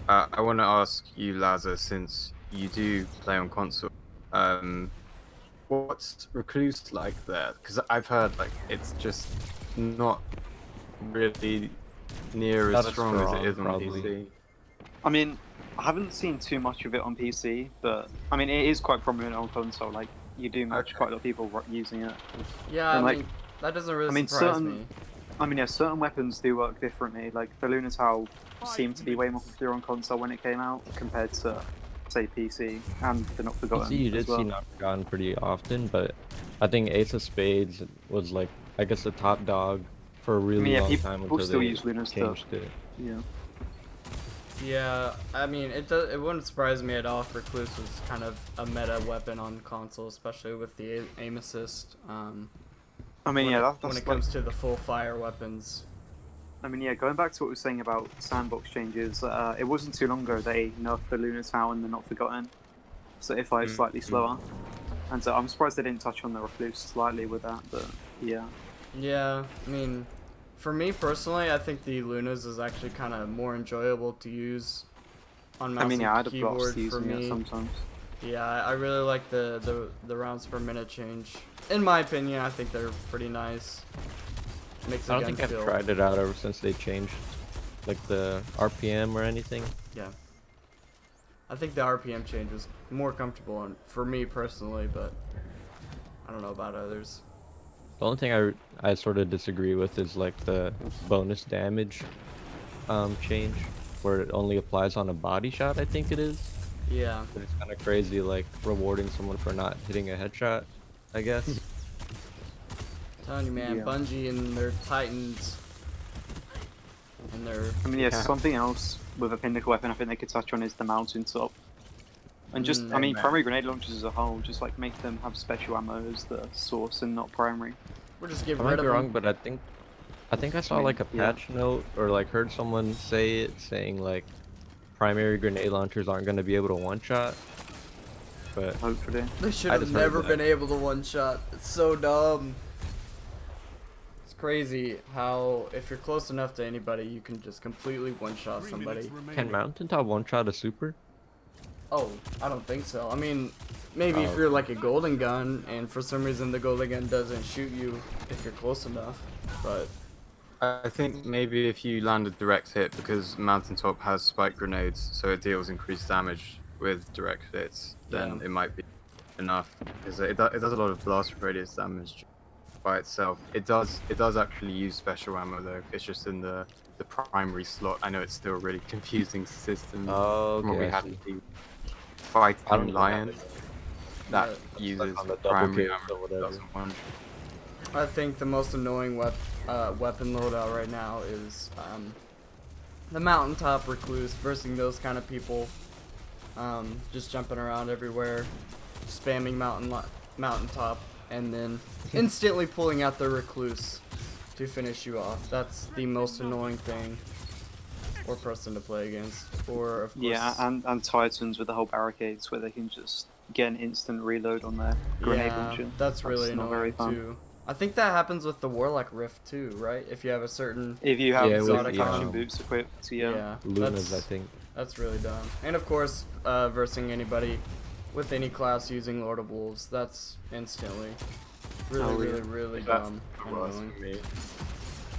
S1: I want to ask you, Laza, since you do play on console, what's Recluse like there? Because I've heard like it's just not really near
S3: Not
S1: as
S3: as
S1: strong as it
S3: strong,
S1: is on
S3: probably.
S1: PC.
S4: I mean, I haven't seen too much of it on PC, but I mean, it is quite prominent on console. Like, you do match
S1: Okay.
S4: quite a lot of people using it.
S2: Yeah,
S4: And,
S2: I
S4: like,
S2: mean, that doesn't really
S4: I mean,
S2: surprise
S4: certain-
S2: me.
S4: I mean, yeah, certain weapons do work differently. Like, the Lunatau seemed to be way more popular on console when it came out compared to, say, PC and the Not Forgotten
S3: PC, you
S4: as
S3: did
S4: well.
S3: see Not Forgotten pretty often, but I think Ace of Spades was like, I guess, the top dog for a really
S4: yeah,
S3: long
S4: people
S3: time until
S4: still
S3: they
S4: use Luna stuff.
S3: changed it.
S4: Yeah.
S2: Yeah, I mean, it wouldn't surprise me at all if Recluse was kind of a meta weapon on console, especially with the aim assist.
S4: I mean,
S2: when
S4: yeah,
S2: it,
S4: that's
S2: when it
S4: like,
S2: comes to the full fire weapons.
S4: I mean, yeah, going back to what we were saying about sandbox changes, it wasn't too long ago they nerfed the Lunatau and the Not Forgotten, so it fires slightly slower. And so I'm surprised they didn't touch on the Recluse slightly with that, but yeah.
S2: Yeah, I mean, for me personally, I think the Lunas is actually kind of more enjoyable to use on mouse
S4: I mean, yeah, I'd
S2: and
S4: have lost
S2: keyboard for
S4: using it
S2: me.
S4: sometimes.
S2: Yeah, I really like the rounds per minute change. In my opinion, I think they're pretty nice. Makes the
S3: I don't
S2: gun
S3: think I've
S2: feel.
S3: tried it out ever since they changed like the RPM or anything.
S2: Yeah. I think the RPM change is more comfortable for me personally, but I don't know about others.
S3: The only thing I sort of disagree with is like the bonus damage change, where it only applies on a body shot, I think it is.
S2: Yeah.
S3: But it's kind of crazy, like rewarding someone for not hitting a headshot, I guess.
S2: Telling you, man,
S4: Yeah.
S2: Bungie and their Titans and their
S4: I mean, yeah,
S1: Yeah.
S4: something else with a pinnacle weapon I think they could touch on is the mountaintop. And just, I mean,
S1: Amen.
S4: primary grenade launchers as a whole, just like make them have special ammo as the source and not primary.
S2: we'll just get
S3: I
S2: rid
S3: might
S2: of
S3: be wrong,
S2: them.
S3: but I think I saw like a
S4: yeah.
S3: patch note or like heard someone say it, saying like primary grenade launchers aren't going to be able to one shot. But
S4: Hopefully.
S2: They should
S3: I
S2: have
S3: just heard
S2: never
S3: that.
S2: been able to one shot. It's so dumb. It's crazy how if you're close enough to anybody, you can just completely one shot somebody.
S3: can mountaintop one shot a super?
S2: Oh, I don't think so. I mean, maybe if
S3: Oh.
S2: you're like a golden gun and for some reason the golden gun doesn't shoot you if you're close enough, but
S1: I think maybe if you land a direct hit, because Mountaintop has spike grenades, so it deals increased damage with direct hits, then
S2: Yeah.
S1: it might be enough. Because it does a lot of blast radius damage by itself. It does actually use special ammo though. It's just in the primary slot. I know it's still a really confusing system
S3: Oh,
S1: from what we
S3: okay, I
S1: had
S3: see.
S1: in the
S3: I don't
S1: Fighting
S3: know
S1: Lion. That
S2: Yeah.
S1: uses
S3: on the double
S1: primary
S3: kicks
S1: ammo,
S3: or whatever.
S1: doesn't one.
S2: I think the most annoying weapon loadout right now is the mountaintop recluse versing those kind of people. Just jumping around everywhere, spamming mountaintop, and then instantly pulling out the recluse to finish you off. That's the most annoying thing or person to play against. Or of course,
S4: Yeah, and Titans with the whole barricades where they can just get an instant reload on their grenade launcher.
S2: that's really
S4: not very
S2: annoying
S4: fun.
S2: too. I think that happens with the Warlock Rift too, right? If you have a certain
S4: If you have
S3: Yeah, with
S2: exotic
S3: the,
S4: action
S2: item.
S4: boots equipped, yeah.
S3: Lunas, I think.
S2: That's really dumb. And of course, versing anybody with any class using Lord of Wolves, that's instantly really
S1: That's
S2: dumb
S1: the
S2: and
S1: worst
S2: annoying.
S1: for me.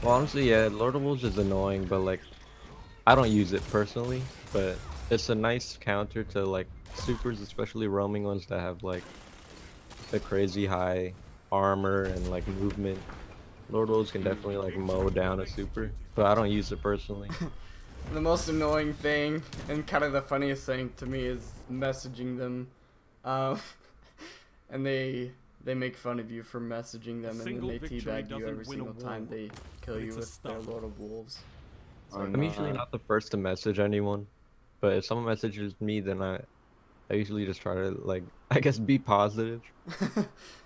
S3: Well, honestly, yeah, Lord of Wolves is annoying, but like, I don't use it personally, but it's a nice counter to like supers, especially roaming ones that have like the crazy high armor and like movement. Lord of Wolves can definitely like mow down a super, but I don't use it personally.
S2: The most annoying thing and kind of the funniest thing to me is messaging them, and they make fun of you for messaging them, and then they teabag you every single time they kill you with their Lord of Wolves. It's like,
S3: I'm usually not the first to message anyone, but if someone messages me, then I usually just try to like, I guess, be positive.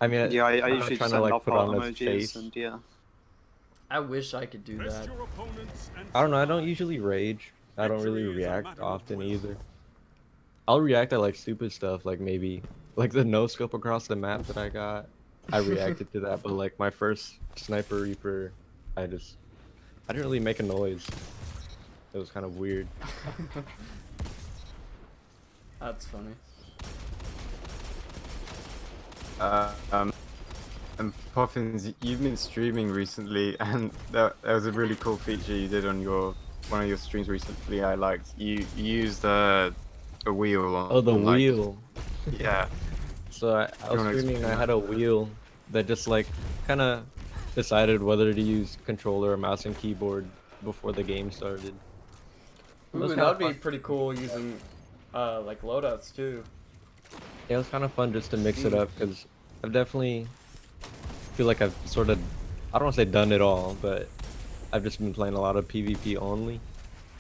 S3: I mean,
S4: Yeah, I
S3: I'm not
S4: usually
S3: trying
S4: just
S3: to
S4: send
S3: like
S4: love
S3: put
S4: heart
S3: on a
S4: emojis
S3: face.
S4: and yeah.
S2: I wish I could do that.
S3: I don't know. I don't usually rage. I don't really react often either. I'll react to like stupid stuff, like maybe like the no scope across the map that I got. I reacted to that, but like my first sniper reaper, I didn't really make a noise. It was kind of weird.
S2: That's funny.
S1: And Poffins, you've been streaming recently, and that was a really cool feature you did on one of your streams recently. I liked you used a wheel on.
S3: Oh, the
S1: on, like,
S3: wheel.
S1: yeah.
S3: So I
S1: You
S3: was
S1: wanna
S3: streaming and I
S1: explain
S3: had a wheel that just like kind of decided whether to use controller or mouse and keyboard before the game started. It
S2: Ooh,
S3: was
S2: that
S3: kinda
S2: would be
S3: fun.
S2: pretty cool using like loadouts too.
S3: Yeah, it was kind of fun just to mix it up because I've definitely feel like I've sort of, I don't want to say done it all, but I've just been playing a lot of PvP only.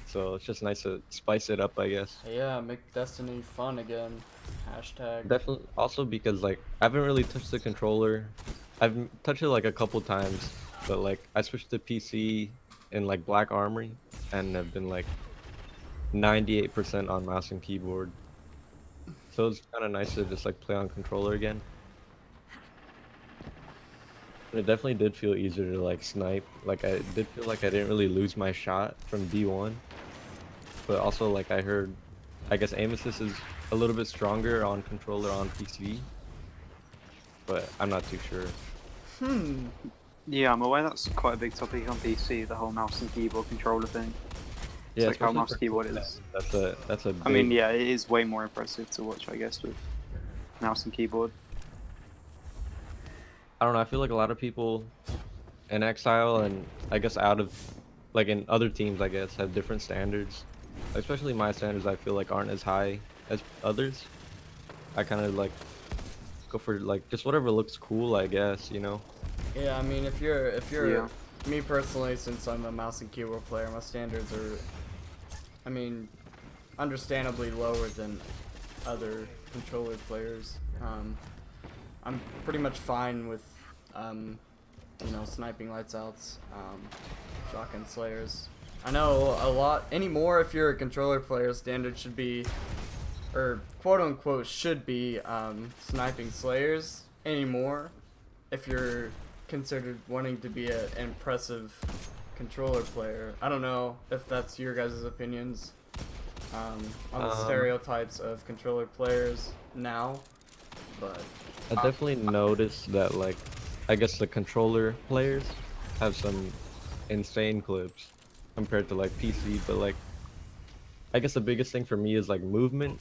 S3: So it's just nice to spice it up, I guess.
S2: Yeah, make Destiny fun again. Hashtag.
S3: Definitely also because like I haven't really touched the controller. I've touched it like a couple times, but like I switched to PC in like Black Armory and have been like 98% on mouse and keyboard. So it's kind of nice to just like play on controller again. But it definitely did feel easier to like snipe. Like I did feel like I didn't really lose my shot from D1. But also like I heard, I guess aim assist is a little bit stronger on controller on PC. But I'm not too sure.
S4: Yeah, I'm aware that's quite a big topic on PC, the whole mouse and keyboard controller thing. It's
S3: Yeah,
S4: like how
S3: especially
S4: mouse
S3: for
S4: keyboard
S3: Dota.
S4: is.
S3: That's a big,
S4: I mean, yeah, it is way more impressive to watch, I guess, with mouse and keyboard.
S3: I don't know, I feel like a lot of people in Exile and I guess out of like in other teams I guess have different standards. Especially my standards I feel like aren't as high as others. I kind of like go for like just whatever looks cool, I guess, you know.
S2: Yeah, I mean, if you're
S4: Yeah.
S2: me personally, since I'm a mouse and keyboard player, my standards are, I mean, understandably lower than other controller players. I'm pretty much fine with, you know, sniping lights outs, shotgun slayers. I know a lot anymore. If you're a controller player, standard should be, or quote unquote should be, sniping slayers anymore. If you're considered wanting to be an impressive controller player, I don't know if that's your guys' opinions on the stereotypes of controller players now, but
S3: I definitely noticed that like I guess the controller players have some insane clips compared to like PC, but like I guess the biggest thing for me is like movement.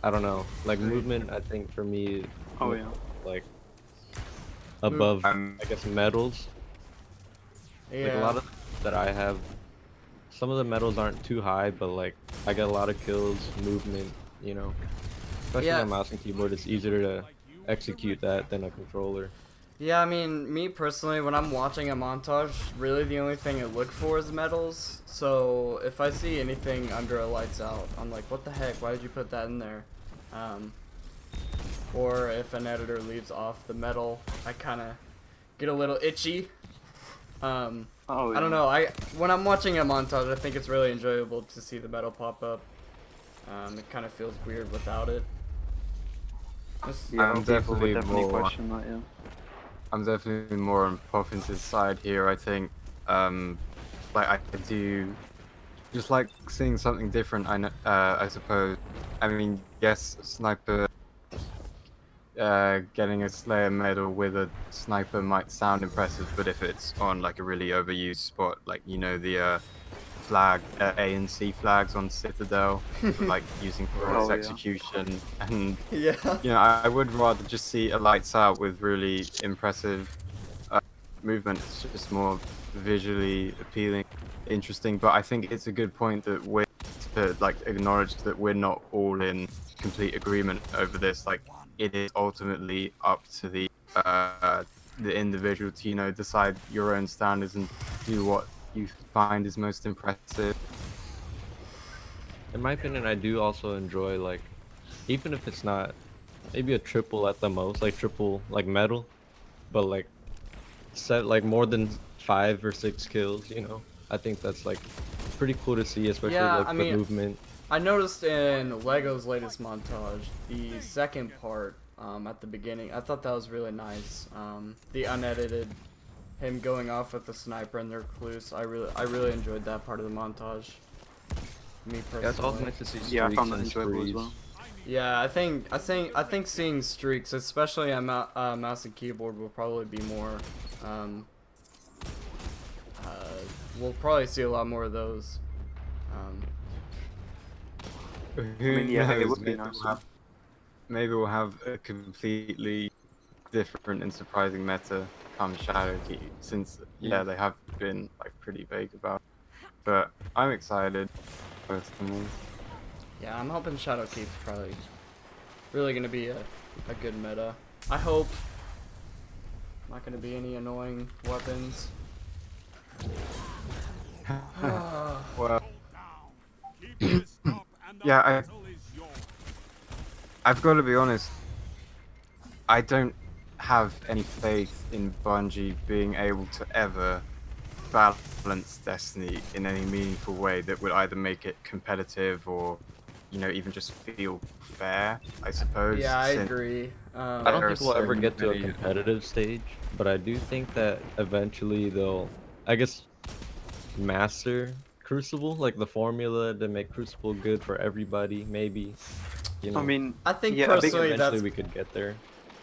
S3: I don't know, like movement I think for me
S4: Oh yeah.
S3: like above I guess medals.
S2: yeah.
S3: Like a lot of that I have, some of the medals aren't too high, but like I get a lot of kills, movement, you know. Especially
S2: Yeah.
S3: on mouse and keyboard, it's easier to execute that than a controller.
S2: Yeah, I mean, me personally, when I'm watching a montage, really the only thing I look for is medals. So if I see anything under a lights out, I'm like, what the heck? Why did you put that in there? Or if an editor leaves off the medal, I kind of get a little itchy.
S4: Oh,
S2: I don't know. When I'm watching a montage, I think it's really enjoyable to see the medal pop up. It kind of feels weird without it.
S4: Yeah, a lot
S1: I'm
S4: of people would
S1: definitely
S4: definitely
S1: more.
S4: question that. Yeah.
S1: I'm definitely more on Puffin's side here. I think, like I do, just like seeing something different. I suppose. I mean, yes, sniper. Getting a Slayer medal with a sniper might sound impressive, but if it's on like a really overused spot, like the flag A and C flags on Citadel, like using flawless
S4: Oh yeah.
S1: execution, and
S2: Yeah.
S1: I would rather just see a lights out with really impressive movement. It's just more visually appealing, interesting. But I think it's a good point that we're to like acknowledge that we're not all in complete agreement over this. Like it is ultimately up to the individual to decide your own standards and do what you find is most impressive.
S3: In my opinion, I do also enjoy like, even if it's not maybe a triple at the most, like triple like medal, but like set like more than 5 or 6 kills. I think that's like pretty cool to see, especially
S2: Yeah,
S3: like
S2: I
S3: the
S2: mean,
S3: movement.
S2: I noticed in Lego's latest montage, the second part, at the beginning, I thought that was really nice. The unedited, him going off with the sniper and their recluse, I really enjoyed that part of the montage. Me personally.
S3: Yeah, it's also nice to see streaks
S4: Yeah, I found that
S3: and
S4: enjoyable as
S3: sprees.
S4: well.
S2: Yeah, I think seeing streaks, especially on mouse and keyboard, will probably be more. We'll probably see a lot more of those.
S1: Who
S4: mean, yeah, it
S1: knows?
S4: would be nice.
S1: Maybe we'll have a completely different and surprising meta come Shadowkeep, since they have been like pretty vague about it. But I'm excited personally.
S2: Yeah, I'm hoping Shadowkeep's probably really gonna be a good meta. I hope. Not gonna be any annoying weapons.
S1: Well, yeah, I've got to be honest. I don't have any faith in Bungie being able to ever balance Destiny in any meaningful way that would either make it competitive or, even just feel fair, I suppose.
S2: Yeah, I
S1: since
S2: agree.
S3: I don't
S1: there
S3: think
S1: are
S3: we'll
S1: so
S3: ever get to a
S1: many-
S3: competitive stage, but I do think that eventually they'll, I guess, master Crucible, like the formula to make Crucible good for everybody. Maybe,
S4: I mean,
S2: I think
S4: yeah,
S2: personally
S3: eventually
S2: that's.
S3: we could get there.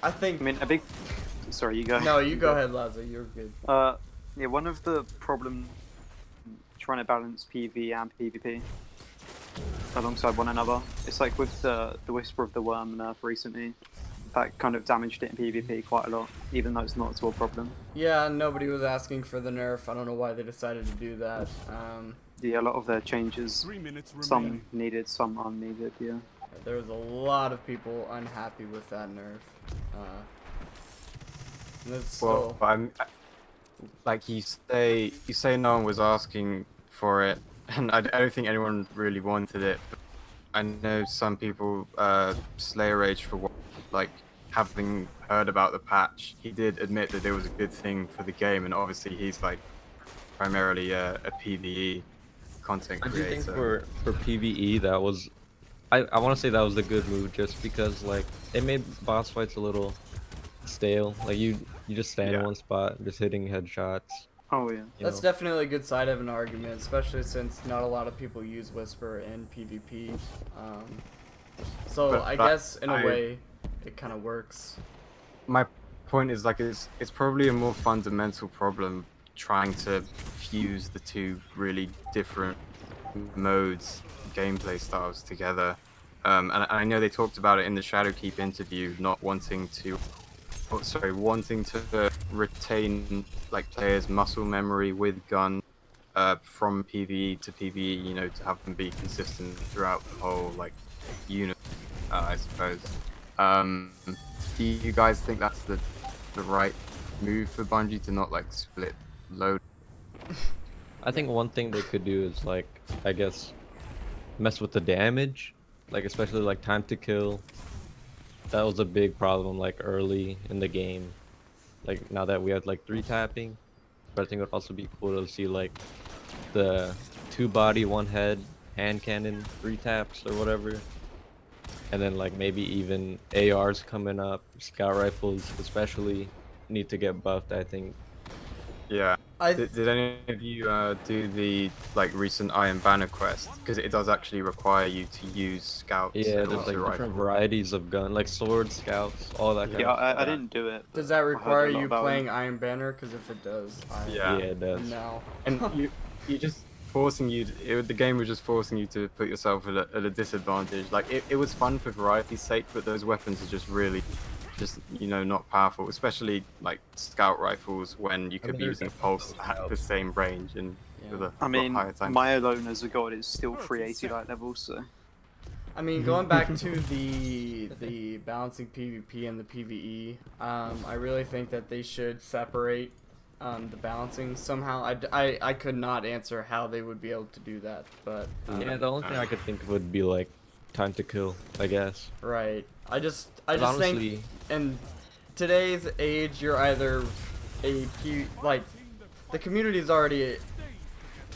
S2: I think.
S4: I mean, a big. Sorry, you go.
S2: No, you go ahead, Lazo. You're good.
S4: Yeah, one of the problems trying to balance PvE and PvP alongside one another. It's like with the Whisper of the Worm nerf recently, that kind of damaged it in PvP quite a lot, even though it's not at all a problem.
S2: Yeah, nobody was asking for the nerf. I don't know why they decided to do that.
S4: Yeah, a lot of their changes, some needed, some unneeded. Yeah.
S2: There was a lot of people unhappy with that nerf. And it's
S1: Well,
S2: still.
S1: I'm like you say no one was asking for it, and I don't think anyone really wanted it. But I know some people Slayer Rage for what, like having heard about the patch. He did admit that it was a good thing for the game, and obviously he's like primarily a PvE content
S3: I do think
S1: creator.
S3: for PvE that was, I want to say that was a good move, just because like it made boss fights a little stale. Like you just stand in
S1: Yeah.
S3: one spot, just hitting headshots.
S4: Oh yeah.
S2: That's definitely a good side of an argument, especially since not a lot of people use Whisper in PvP. So
S1: But
S2: I guess in a
S1: I-
S2: way, it kind of works.
S1: My point is like it's probably a more fundamental problem trying to fuse the two really different modes, gameplay styles together. And I know they talked about it in the Shadowkeep interview, not wanting to, wanting to retain like players' muscle memory with gun from PvE to PvE, to have them be consistent throughout the whole like unit, I suppose. Do you guys think that's the right move for Bungie to not like split load?
S3: I think one thing they could do is like, I guess, mess with the damage, like especially like time to kill. That was a big problem like early in the game. Like now that we had like 3 tapping, but I think it would also be cool to see like the 2 body 1 head hand cannon 3 taps or whatever, and then like maybe even ARs coming up, scout rifles especially need to get buffed, I think.
S1: Yeah.
S2: I
S1: Did any of you do the like recent Iron Banner quest? Because it does actually require you to use scouts.
S3: Yeah,
S1: and
S3: there's
S1: also
S3: like different
S1: rifles.
S3: varieties of gun, like swords, scouts, all that kind
S4: Yeah,
S3: of
S4: I
S3: stuff.
S4: didn't do it.
S2: Does
S4: but
S2: that
S4: I heard
S2: require
S4: a lot
S2: you
S4: about
S2: playing
S4: it.
S2: Iron Banner? Because if it does,
S1: Yeah.
S3: Yeah, it does.
S2: no.
S1: And you just forcing you. The game was just forcing you to put yourself at a disadvantage. Like it was fun for variety's sake, but those weapons are just really, just not powerful. Especially like scout rifles when you could be
S3: they're
S1: using a pulse at the same range and with a
S4: I
S1: lot
S4: mean,
S1: higher time.
S4: my alone as a god is still 380 light level, so
S2: I mean, going back to the balancing PvP and the PvE, I really think that they should separate the balancing somehow. I could not answer how they would be able to do that, but
S3: Yeah, the only thing I could think of would be like time to kill, I guess.
S2: right. I just
S3: Honestly,
S2: think in today's age, you're either like the community is already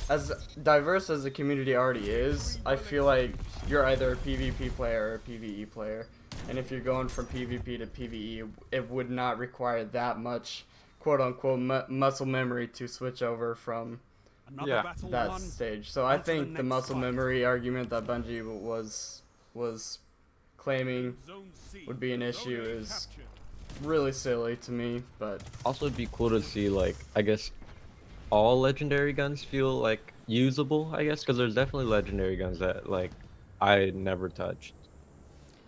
S2: as diverse as the community already is. I feel like you're either a PvP player or a PvE player, and if you're going from PvP to PvE, it would not require that much quote unquote muscle memory to switch over from
S1: Yeah.
S2: that stage. So I think the muscle memory argument that Bungie was claiming would be an issue is really silly to me, but
S3: also it'd be cool to see like, I guess, all legendary guns feel like usable, I guess, because there's definitely legendary guns that like I never touched.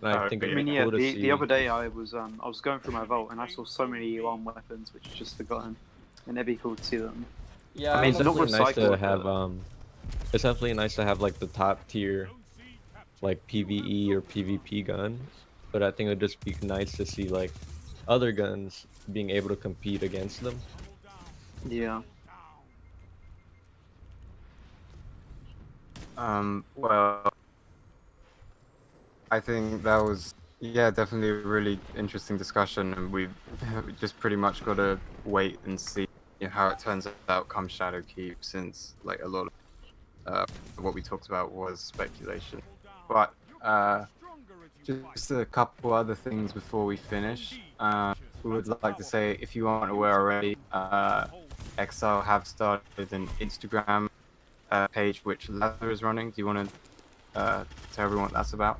S3: And I think
S4: I
S3: it'd
S4: mean,
S3: be
S4: yeah.
S3: cool to see.
S4: The other day I was going through my vault and I saw so many E1 weapons which I just forgotten, and it'd be cool to see them.
S2: yeah,
S3: I mean, it's
S4: Not
S3: definitely nice to
S4: recycled,
S3: have
S4: but-
S3: it's definitely nice to have like the top tier like PvE or PvP guns, but I think it'd just be nice to see like other guns being able to compete against them.
S4: Yeah.
S1: Well, I think that was, yeah, definitely a really interesting discussion, and we've just pretty much got to wait and see how it turns out come Shadowkeep, since like a lot of what we talked about was speculation. But just a couple other things before we finish. We would like to say, if you aren't aware already, Exile have started an Instagram page which Lazar is running. Do you want to tell everyone what that's about?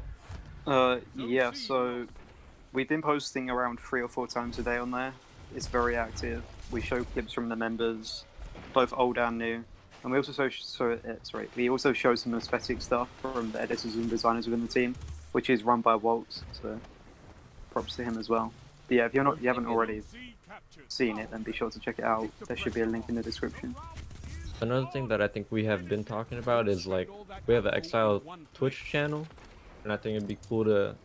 S4: Yeah. So we've been posting around 3 or 4 times a day on there. It's very active. We show clips from the members, both old and new, and we also we also show some aesthetic stuff from the editors and designers within the team, which is run by Waltz. So props to him as well. But yeah, if you haven't already seen it, then be sure to check it out. There should be a link in the description.
S3: Another thing that I think we have been talking about is like we have an Exile Twitch channel, and I think it'd be cool to.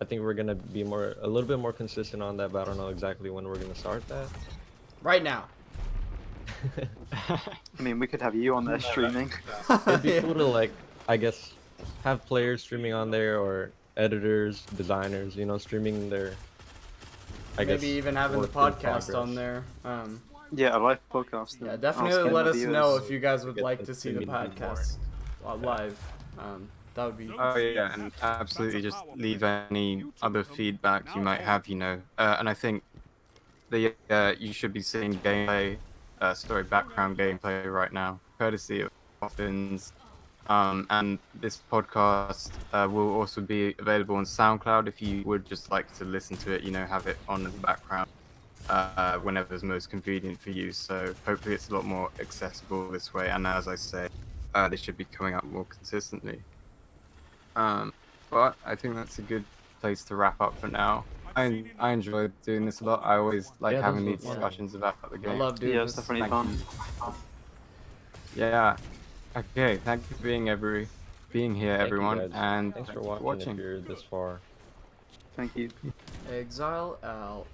S3: I think we're gonna be a little bit more consistent on that, but I don't know exactly when we're gonna start that.
S2: right now.
S4: I mean, we could have you on there streaming.
S3: It'd be cool to like, I guess, have players streaming on there or editors, designers, streaming their.
S2: Maybe even having the
S3: work in
S2: podcast on
S3: progress.
S2: there.
S4: Yeah, a live podcast.
S2: Yeah,
S4: and
S2: definitely
S4: asking
S2: let
S4: the
S2: us
S4: viewers.
S2: know if you guys would
S3: Get
S2: like
S3: the
S2: to see the
S3: community more.
S2: podcast live. That would be.
S1: Oh yeah, and absolutely just leave any other feedback you might have, and I think you should be seeing gameplay, background gameplay right now, courtesy of Coffins. And this podcast will also be available on SoundCloud if you would just like to listen to it, have it on in the background whenever it's most convenient for you. So hopefully it's a lot more accessible this way, and as I say, they should be coming out more consistently. But I think that's a good place to wrap up for now. I enjoy doing this a lot. I always like
S3: Yeah,
S1: having
S3: this
S1: these
S3: was fun.
S1: discussions about the game.
S2: I love doing
S4: Yeah, it's
S2: this.
S4: definitely
S1: Thank
S4: fun.
S1: Yeah. Okay. Thank you for being here,
S3: Thank you,
S1: everyone,
S3: guys.
S1: and
S3: Thanks
S1: thank
S3: for
S1: you
S3: watching if you're this far.
S4: Thank you.
S2: Exile out.